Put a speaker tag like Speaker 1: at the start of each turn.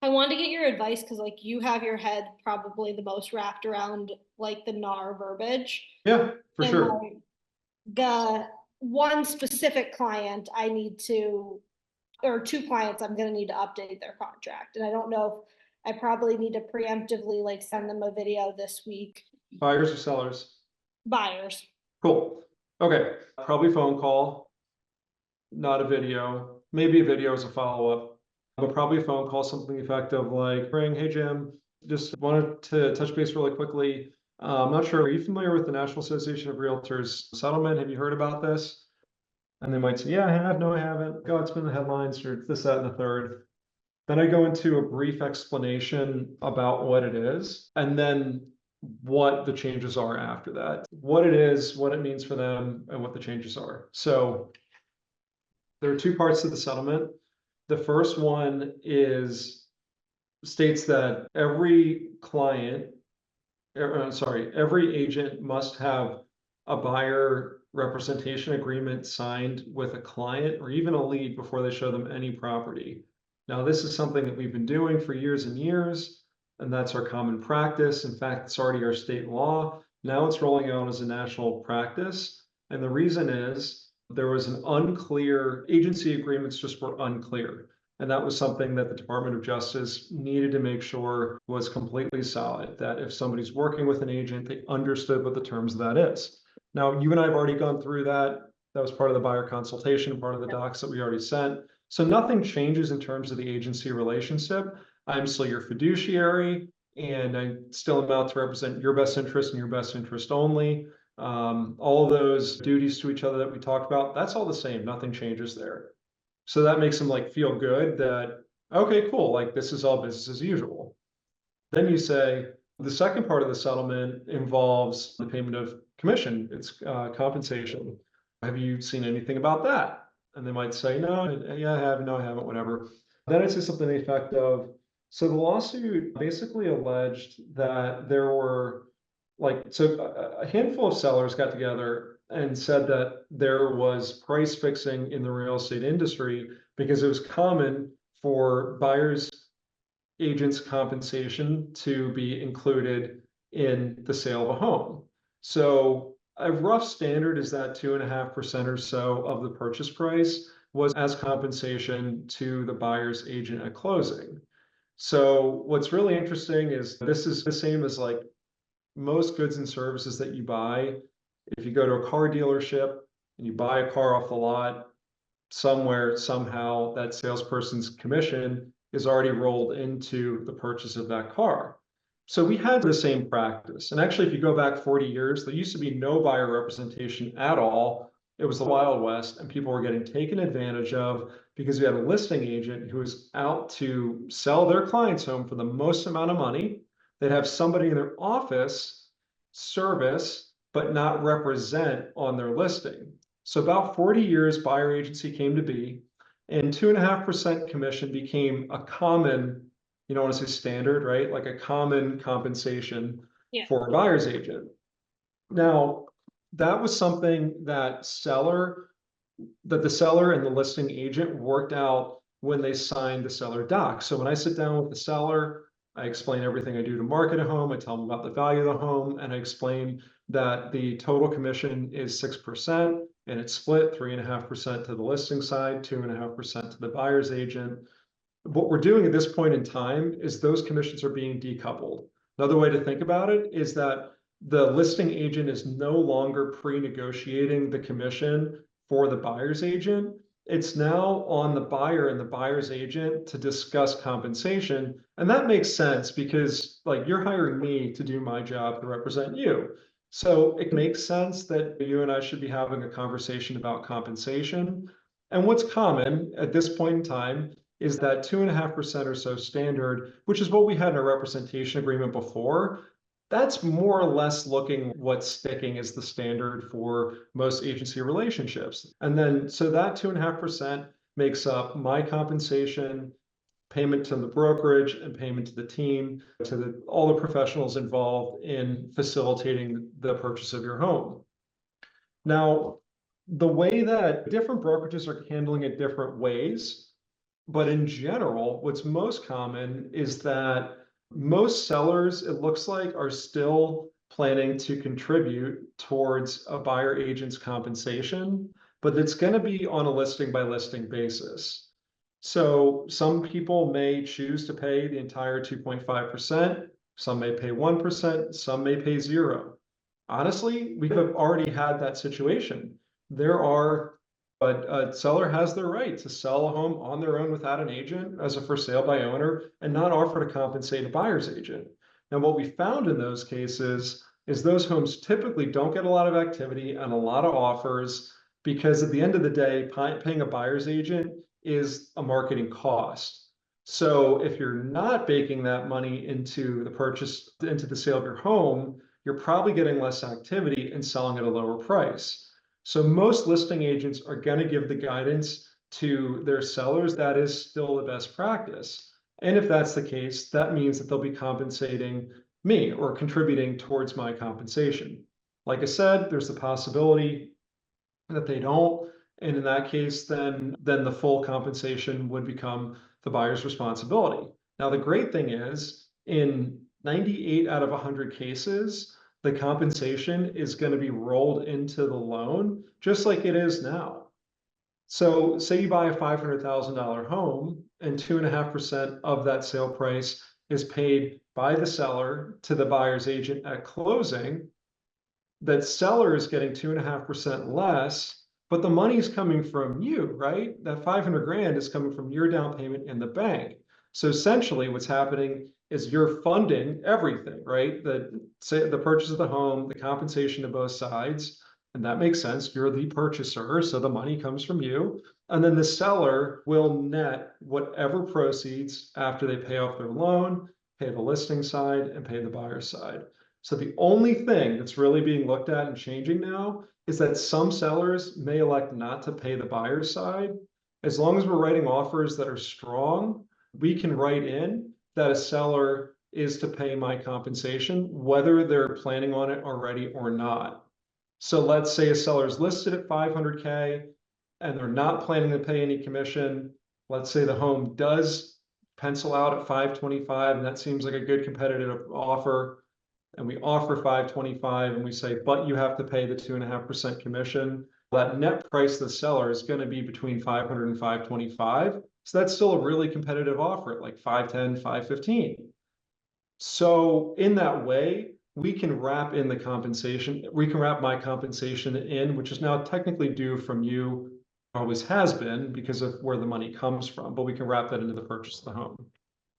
Speaker 1: I wanted to get your advice because like you have your head probably the most wrapped around like the NAR verbiage.
Speaker 2: Yeah, for
Speaker 1: And
Speaker 2: sure.
Speaker 1: like the one specific client I need to, or two clients I'm gonna need to update their contract. And I don't know if I probably need to preemptively like send them a video this week.
Speaker 2: Buyers or sellers?
Speaker 1: Buyers.
Speaker 2: Cool. Okay, probably phone call, not a video. Maybe a video as a follow-up, but probably a phone call, something effective like, ring, hey Jim, just wanted to touch base really quickly. I'm not sure, are you familiar with the National Association of Realtors settlement? Have you heard about this? And they might say, yeah, I have, no, I haven't. God, it's been in the headlines, or it's this, that, and the third. Then I go into a brief explanation about what it is, and then what the changes are after that. What it is, what it means for them, and what the changes are. So there are two parts to the settlement. The first one is states that every client, sorry, every agent must have a buyer representation agreement signed with a client or even a lead before they show them any property. Now, this is something that we've been doing for years and years, and that's our common practice. In fact, it's already our state law. Now it's rolling out as a national practice. And the reason is there was an unclear, agency agreements just were unclear. And that was something that the Department of Justice needed to make sure was completely solid, that if somebody's working with an agent, they understood what the terms of that is. Now, you and I have already gone through that. That was part of the buyer consultation, part of the docs that we already sent. So nothing changes in terms of the agency relationship. I'm still your fiduciary, and I still am out to represent your best interest and your best interest only. All of those duties to each other that we talked about, that's all the same. Nothing changes there. So that makes them like feel good that, okay, cool, like this is all business as usual. Then you say, the second part of the settlement involves the payment of commission, it's compensation. Have you seen anything about that? And they might say, no, yeah, I have, no, I haven't, whatever. Then I say something to the effect of, so the lawsuit basically alleged that there were so a handful of sellers got together and said that there was price fixing in the real estate industry because it was common for buyers agents compensation to be included in the sale of a home. So a rough standard is that 2.5% or so of the purchase price was as compensation to the buyer's agent at closing. So what's really interesting is this is the same as like most goods and services that you buy. If you go to a car dealership and you buy a car off the lot, somewhere, somehow, that salesperson's commission is already rolled into the purchase of that car. So we had the same practice. And actually, if you go back 40 years, there used to be no buyer representation at all. It was the Wild West, and people were getting taken advantage of because we had a listing agent who was out to sell their client's home for the most amount of money. They'd have somebody in their office service, but not represent on their listing. So about 40 years, buyer agency came to be, and 2.5% commission became a common, you don't want to say standard, right? Like a common compensation
Speaker 1: Yeah.
Speaker 2: for a buyer's agent. Now, that was something that the seller and the listing agent worked out when they signed the seller doc. So when I sit down with the seller, I explain everything I do to market a home. I tell them about the value of the home, and I explain that the total commission is 6%, and it's split 3.5% to the listing side, 2.5% to the buyer's agent. What we're doing at this point in time is those commissions are being decoupled. Another way to think about it is that the listing agent is no longer pre-negotiating the commission for the buyer's agent. It's now on the buyer and the buyer's agent to discuss compensation. And that makes sense because like you're hiring me to do my job to represent you. So it makes sense that you and I should be having a conversation about compensation. And what's common at this point in time is that 2.5% or so standard, which is what we had in a representation agreement before. That's more or less looking what's sticking as the standard for most agency relationships. And then, so that 2.5% makes up my compensation, payment to the brokerage, and payment to the team, to all the professionals involved in facilitating the purchase of your home. Now, the way that different brokerages are handling it different ways. But in general, what's most common is that most sellers, it looks like, are still planning to contribute towards a buyer agent's compensation, but it's going to be on a listing by listing basis. So some people may choose to pay the entire 2.5%, some may pay 1%, some may pay 0. Honestly, we have already had that situation. But a seller has the right to sell a home on their own without an agent as a for sale by owner and not offer to compensate a buyer's agent. And what we found in those cases is those homes typically don't get a lot of activity and a lot of offers because at the end of the day, paying a buyer's agent is a marketing cost. So if you're not baking that money into the sale of your home, you're probably getting less activity and selling at a lower price. So most listing agents are going to give the guidance to their sellers that is still the best practice. And if that's the case, that means that they'll be compensating me or contributing towards my compensation. Like I said, there's the possibility that they don't. And in that case, then the full compensation would become the buyer's responsibility. Now, the great thing is in 98 out of 100 cases, the compensation is going to be rolled into the loan, just like it is now. So say you buy a $500,000 home and 2.5% of that sale price is paid by the seller to the buyer's agent at closing. That seller is getting 2.5% less, but the money's coming from you, right? That 500 grand is coming from your down payment in the bank. So essentially what's happening is you're funding everything, right? The purchase of the home, the compensation to both sides, and that makes sense. You're the purchaser, so the money comes from you. And then the seller will net whatever proceeds after they pay off their loan, pay the listing side, and pay the buyer side. So the only thing that's really being looked at and changing now is that some sellers may elect not to pay the buyer's side. As long as we're writing offers that are strong, we can write in that a seller is to pay my compensation, whether they're planning on it already or not. So let's say a seller's listed at 500K and they're not planning to pay any commission. Let's say the home does pencil out at 525, and that seems like a good competitive offer. And we offer 525 and we say, but you have to pay the 2.5% commission. That net price to the seller is going to be between 500 and 525. So that's still a really competitive offer at like 510, 515. So in that way, we can wrap in the compensation. We can wrap my compensation in, which is now technically due from you, always has been because of where the money comes from, but we can wrap that into the purchase of the home.